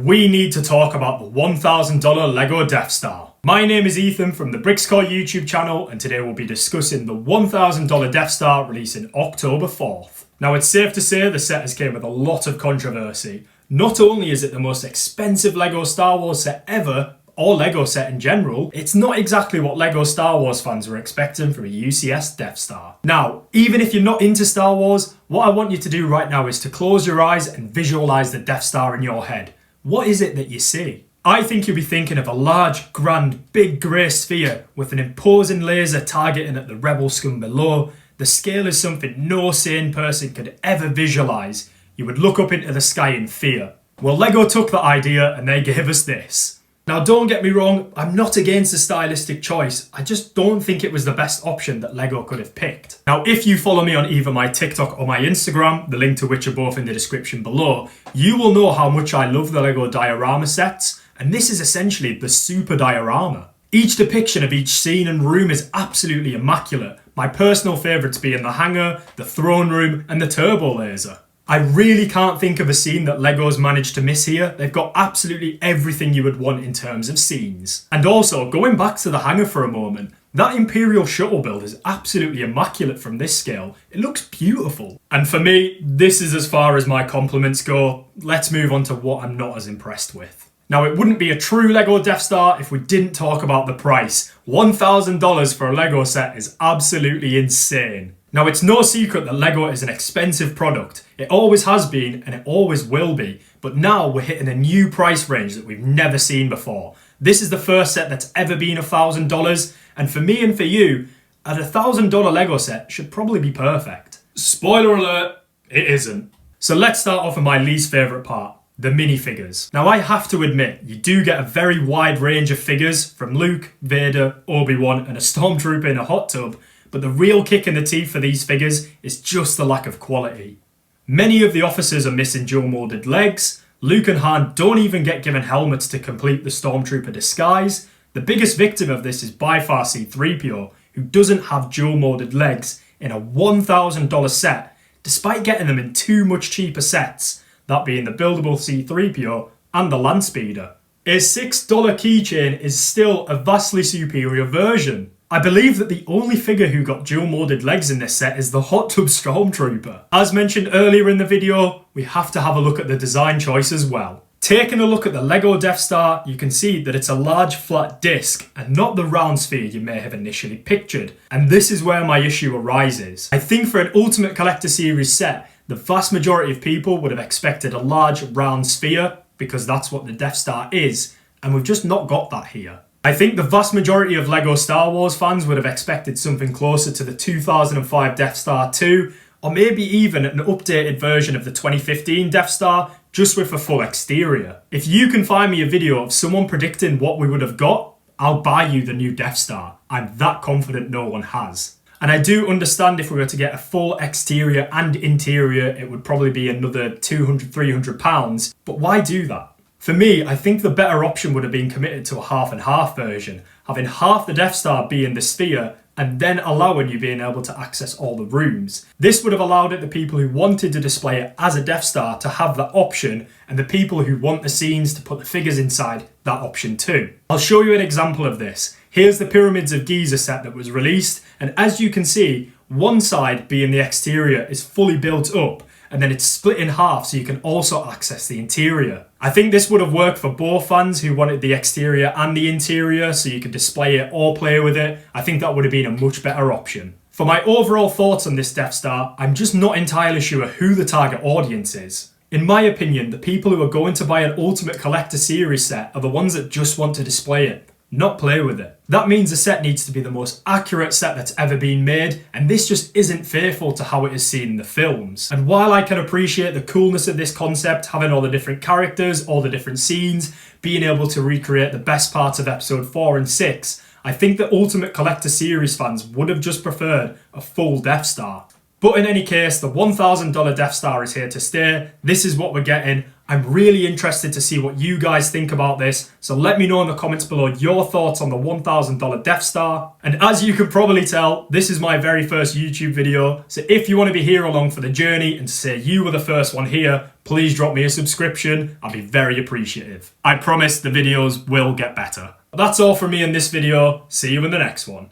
we need to talk about the $1,000 LEGO Death Star. My name is Ethan from the Brickscore YouTube channel, and today we'll be discussing the $1,000 Death Star releasing October 4th. Now it's safe to say the set has came with a lot of controversy. Not only is it the most expensive LEGO Star Wars set ever, or LEGO set in general, it's not exactly what LEGO Star Wars fans were expecting from a UCS Death Star. Now, even if you're not into Star Wars, what I want you to do right now is to close your eyes and visualise the Death Star in your head. What is it that you see? I think you'll be thinking of a large, grand, big grey sphere with an imposing laser targeting at the rebel scum below. The scale is something no sane person could ever visualise. You would look up into the sky in fear. Well, LEGO took that idea and they gave us this. Now don't get me wrong, I'm not against the stylistic choice, I just don't think it was the best option that LEGO could have picked. Now if you follow me on either my TikTok or my Instagram, the link to which are both in the description below, you will know how much I love the LEGO diorama sets, and this is essentially the super diorama. Each depiction of each scene and room is absolutely immaculate, my personal favourites being the hangar, the throne room and the turbo laser. I really can't think of a scene that LEGO's managed to miss here. They've got absolutely everything you would want in terms of scenes. And also, going back to the hangar for a moment, that Imperial shuttle build is absolutely immaculate from this scale. It looks beautiful. And for me, this is as far as my compliments go. Let's move on to what I'm not as impressed with. Now, it wouldn't be a true LEGO Death Star if we didn't talk about the price. $1,000 for a LEGO set is absolutely insane. Now, it's no secret that LEGO is an expensive product. It always has been and it always will be, but now we're hitting a new price range that we've never seen before. This is the first set that's ever been $1,000, and for me and for you, a $1,000 LEGO set should probably be perfect. Spoiler alert, it isn't. So let's start off with my least favourite part, the minifigures. Now I have to admit, you do get a very wide range of figures from Luke, Vader, Obi-Wan and a Stormtrooper in a hot tub, but the real kick in the teeth for these figures is just the lack of quality. Many of the officers are missing dual moulded legs, Luke and Han don't even get given helmets to complete the Stormtrooper disguise. The biggest victim of this is by far C-3PO, who doesn't have dual moulded legs in a $1,000 set, despite getting them in two much cheaper sets, that being the buildable C-3PO and the Landspeeder. A $6 keychain is still a vastly superior version. I believe that the only figure who got dual moulded legs in this set is the hot tub Stormtrooper. As mentioned earlier in the video, we have to have a look at the design choice as well. Taking a look at the LEGO Death Star, you can see that it's a large flat disc and not the round sphere you may have initially pictured. And this is where my issue arises. I think for an Ultimate Collector Series set, the vast majority of people would have expected a large round sphere because that's what the Death Star is, and we've just not got that here. I think the vast majority of LEGO Star Wars fans would have expected something closer to the 2005 Death Star 2, or maybe even an updated version of the 2015 Death Star, just with a full exterior. If you can find me a video of someone predicting what we would have got, I'll buy you the new Death Star. I'm that confident no one has. And I do understand if we were to get a full exterior and interior, it would probably be another £200–300, but why do that? For me, I think the better option would have been committed to a half and half version, having half the Death Star be in the sphere and then allowing you being able to access all the rooms. This would have allowed it the people who wanted to display it as a Death Star to have that option, and the people who want the scenes to put the figures inside that option too. I'll show you an example of this. Here's the Pyramids of Giza set that was released, and as you can see, one side being the exterior is fully built up, and then it's split in half so you can also access the interior. I think this would have worked for both fans who wanted the exterior and the interior so you could display it or play with it. I think that would have been a much better option. For my overall thoughts on this Death Star, I'm just not entirely sure who the target audience is. In my opinion, the people who are going to buy an Ultimate Collector Series set are the ones that just want to display it, not play with it. That means the set needs to be the most accurate set that's ever been made, and this just isn't faithful to how it is seen in the films. And while I can appreciate the coolness of this concept, having all the different characters, all the different scenes, being able to recreate the best parts of episode 4 and 6, I think that Ultimate Collector Series fans would have just preferred a full Death Star. But in any case, the $1,000 Death Star is here to stay. This is what we're getting. I'm really interested to see what you guys think about this, so let me know in the comments below your thoughts on the $1,000 Death Star. And as you can probably tell, this is my very first YouTube video, so if you want to be here along for the journey and to say you were the first one here, please drop me a subscription. I'd be very appreciative. I promise the videos will get better. That's all from me in this video. See you in the next one.